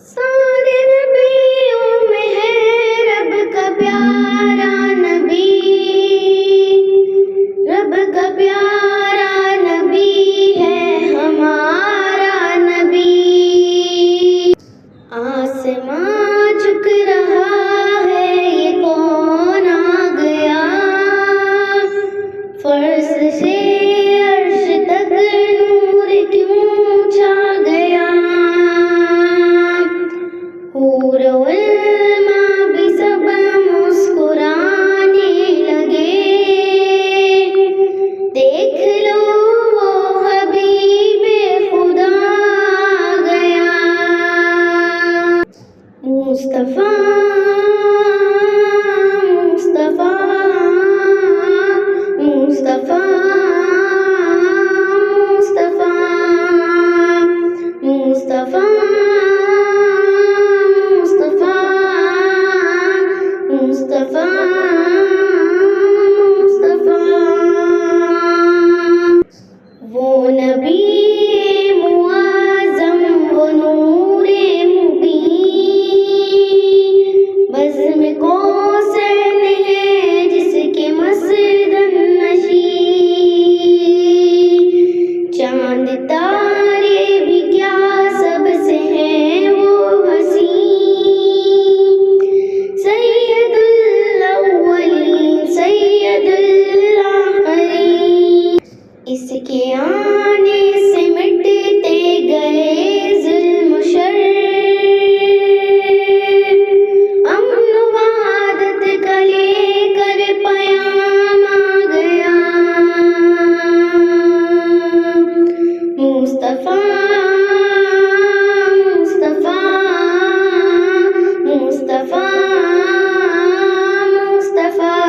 سارے نبیوں میں ہے رب کا پیارا نبی، رب کا پیارا نبی ہے ہمارا نبی۔ آسمان جھک رہا ہے یہ کون آ گیا، فرش سے عرش تک نور کیوں چھا گیا، حور و علماء بھی سب مسکرانے لگے، دیکھ لو وہ حبیب خدا آ گیا۔ مصطفیٰ مصطفیٰ مصطفیٰ مصطفیٰ مصطفیٰ مصطفیٰ مصطفیٰ، وہ نبی معظم وہ نور مبین، بزم کوثر ہے جس کے مسدن نشین، چاند تارے بھی کیا سب سے ہیں وہ حسین، سید الاولین سید الآخرین، اس کے آنے سے مٹتے گئے ظلم و شر، امن و وحدت کا لے کر پیام آ گیا۔ مصطفیٰ مصطفیٰ مصطفیٰ مصطفیٰ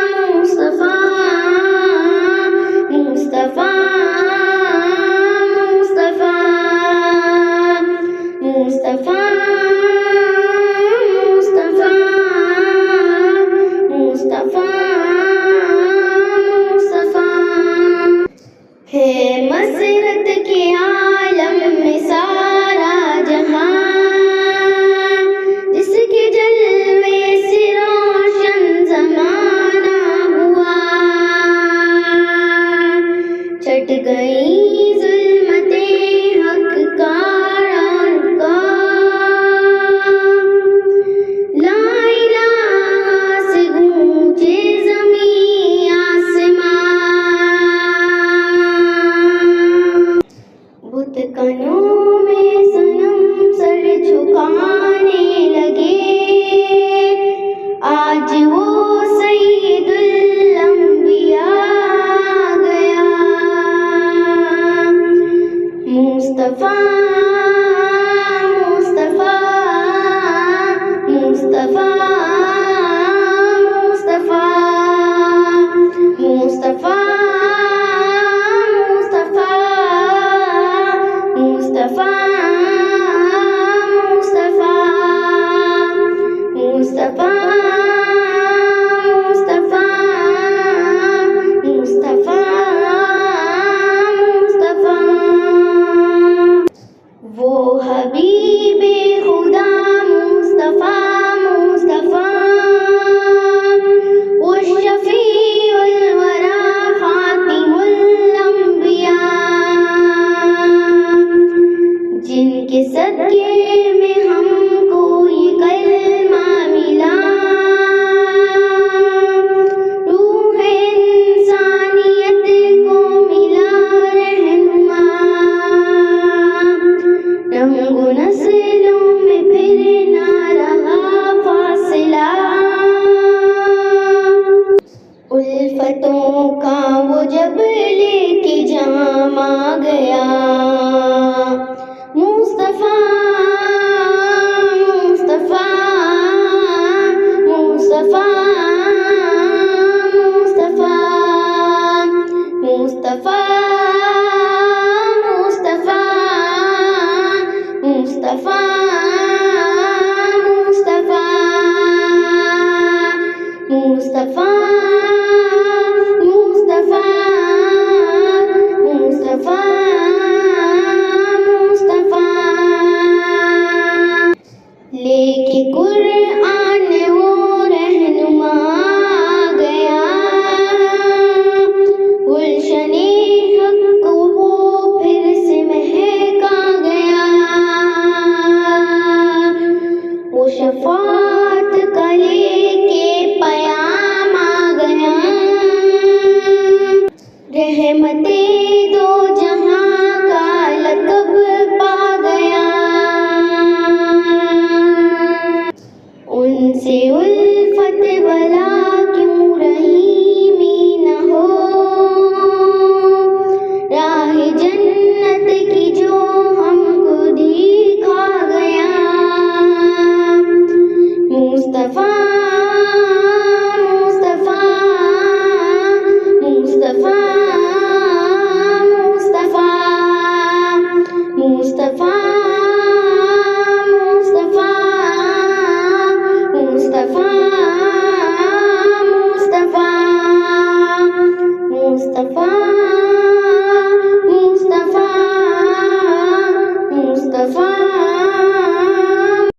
مصطفیٰ مصطفیٰ مصطفیٰ مصطفیٰ مصطفیٰ مصطفیٰ ہے مسرت کے عالم میں سارا جہاں، جس کے جلوے سے روشن زمانہ ہوا، چھٹ گئی ظلمتیں حق کاران کا، لا الہ سے گونجے زمین آسمان، بت کنوں میں صنم سر جھکانے لگے، آج وہ سید الانبیاء آ گیا۔ مصطفیٰ